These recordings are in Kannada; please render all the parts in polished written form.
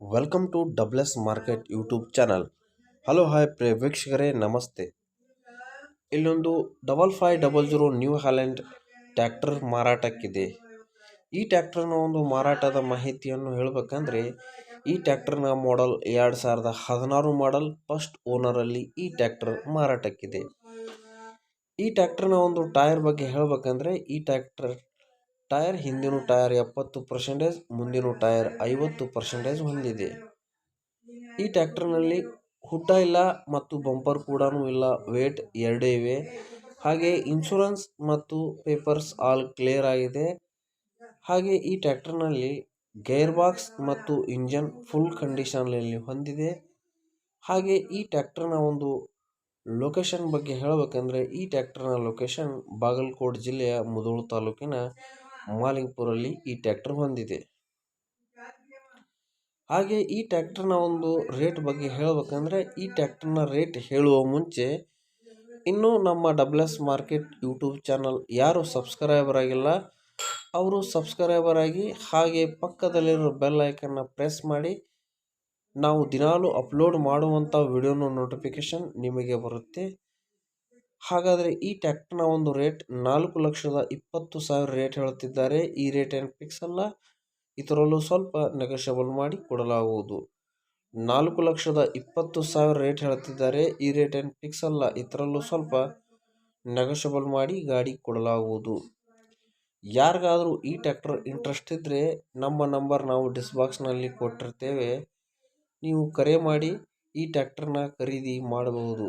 Welcome to WS market YouTube channel. Hello hi ವೀಕ್ಷಕರೇ, ನಮಸ್ತೆ. ಇಲ್ಲೊಂದು 5500 ನ್ಯೂ ಹಾಲೆಂಡ್ ಟ್ರ್ಯಾಕ್ಟರ್ ಮಾರಾಟಕ್ಕಿದೆ. ಈ ಟ್ರ್ಯಾಕ್ಟರ್ನ ಒಂದು ಮಾರಾಟದ ಮಾಹಿತಿಯನ್ನು ಹೇಳಬೇಕಂದ್ರೆ, ಈ ಟ್ರ್ಯಾಕ್ಟರ್ನ ಮಾಡೆಲ್ 2016 ಮಾಡೆಲ್, ಫಸ್ಟ್ ಓನರಲ್ಲಿ ಈ ಟ್ರ್ಯಾಕ್ಟರ್ ಮಾರಾಟಕ್ಕಿದೆ. ಈ ಟ್ರ್ಯಾಕ್ಟರ್ನ ಒಂದು ಟೈರ್ ಬಗ್ಗೆ ಹೇಳಬೇಕಂದ್ರೆ, ಈ ಟ್ರ್ಯಾಕ್ಟರ್ ಟೈರ್ ಹಿಂದಿನ ಟೈರ್ 70%, ಮುಂದಿನ ಟೈರ್ 50% ಹೊಂದಿದೆ. ಈ ಟ್ರ್ಯಾಕ್ಟರ್ನಲ್ಲಿ ಹುಡ್ಡ ಇಲ್ಲ ಮತ್ತು ಬಂಪರ್ ಕೂಡ ಇಲ್ಲ, ವೇಟ್ ಎರಡೇ ಇವೆ. ಹಾಗೆ ಇನ್ಶೂರೆನ್ಸ್ ಮತ್ತು ಪೇಪರ್ಸ್ ಆಲ್ ಕ್ಲಿಯರ್ ಆಗಿದೆ. ಹಾಗೆ ಈ ಟ್ರ್ಯಾಕ್ಟರ್ನಲ್ಲಿ ಗೇರ್ ಬಾಕ್ಸ್ ಮತ್ತು ಇಂಜನ್ ಫುಲ್ ಕಂಡೀಷನ್ನಲ್ಲಿ ಹೊಂದಿದೆ. ಹಾಗೆ ಈ ಟ್ರ್ಯಾಕ್ಟರ್ನ ಒಂದು ಲೊಕೇಶನ್ ಬಗ್ಗೆ ಹೇಳಬೇಕಂದ್ರೆ, ಈ ಟ್ರ್ಯಾಕ್ಟರ್ನ ಲೊಕೇಶನ್ ಬಾಗಲಕೋಟೆ ಜಿಲ್ಲೆಯ ಮುಧೋಳ ತಾಲೂಕಿನ ಮಾಲಿಂಗಪುರಲ್ಲಿ ಈ ಟ್ರ್ಯಾಕ್ಟರ್ ಹೊಂದಿದೆ. ಹಾಗೆ ಈ ಟ್ರ್ಯಾಕ್ಟರ್ನ ಒಂದು ರೇಟ್ ಬಗ್ಗೆ ಹೇಳಬೇಕಂದ್ರೆ, ಈ ಟ್ರ್ಯಾಕ್ಟರ್ನ ರೇಟ್ ಹೇಳುವ ಮುಂಚೆ ಇನ್ನೂ ನಮ್ಮ ಡಬ್ಲ್ಎಸ್ ಮಾರ್ಕೆಟ್ ಯೂಟ್ಯೂಬ್ ಚಾನಲ್ ಯಾರು ಸಬ್ಸ್ಕ್ರೈಬರ್ ಆಗಿಲ್ಲ ಅವರು ಸಬ್ಸ್ಕ್ರೈಬರ್ ಆಗಿ, ಹಾಗೆ ಪಕ್ಕದಲ್ಲಿರೋ ಬೆಲ್ ಐಕನ್ನ ಪ್ರೆಸ್ ಮಾಡಿ. ನಾವು ದಿನಾಲೂ ಅಪ್ಲೋಡ್ ಮಾಡುವಂಥ ವಿಡಿಯೋನ ನೋಟಿಫಿಕೇಶನ್ ನಿಮಗೆ ಬರುತ್ತೆ. ಹಾಗಾದರೆ ಈ ಟ್ರ್ಯಾಕ್ಟರ್ನ ಒಂದು ರೇಟ್ 4,20,000 ರೇಟ್ ಹೇಳುತ್ತಿದ್ದಾರೆ. ಈ ರೇಟ್ ಏನು ಫಿಕ್ಸ್ ಅಲ್ಲ, ಇದರಲ್ಲೂ ಸ್ವಲ್ಪ ನೆಗೋಷಿಯಬಲ್ ಮಾಡಿ ಕೊಡಲಾಗುವುದು. 4,20,000 ರೇಟ್ ಹೇಳ್ತಿದ್ದಾರೆ. ಈ ರೇಟ್ ಏನು ಫಿಕ್ಸ್ ಅಲ್ಲ, ಇದರಲ್ಲೂ ಸ್ವಲ್ಪ ನೆಗೋಷಿಯಬಲ್ ಮಾಡಿ ಗಾಡಿ ಕೊಡಲಾಗುವುದು. ಯಾರಿಗಾದರೂ ಈ ಟ್ರ್ಯಾಕ್ಟರ್ ಇಂಟ್ರೆಸ್ಟ್ ಇದ್ದರೆ ನಮ್ಮ ನಂಬರ್ ನಾವು ಡಿಸ್ಕ್ರಿಪ್ಷನ್ನಲ್ಲಿ ಕೊಟ್ಟಿರ್ತೇವೆ. ನೀವು ಕರೆ ಮಾಡಿ ಈ ಟ್ರ್ಯಾಕ್ಟರ್ನ ಖರೀದಿ ಮಾಡಬಹುದು.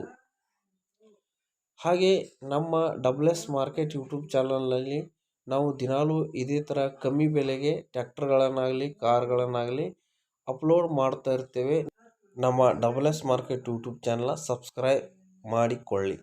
ಹಾಗೆ ನಮ್ಮ ಡಬ್ಲ್ಎಸ್ ಮಾರ್ಕೆಟ್ ಯೂಟ್ಯೂಬ್ ಚಾನಲ್ನಲ್ಲಿ ನಾವು ದಿನಾಲೂ ಇದೇ ಥರ ಕಮ್ಮಿ ಬೆಲೆಗೆ ಟ್ರ್ಯಾಕ್ಟರ್ಗಳನ್ನಾಗಲಿ ಕಾರ್ಗಳನ್ನಾಗಲಿ ಅಪ್ಲೋಡ್ ಮಾಡ್ತಾ ಇರ್ತೇವೆ. ನಮ್ಮ ಡಬ್ಲ್ಎಸ್ ಮಾರ್ಕೆಟ್ ಯೂಟ್ಯೂಬ್ ಚಾನಲ್ನ ಸಬ್ಸ್ಕ್ರೈಬ್ ಮಾಡಿಕೊಳ್ಳಿ.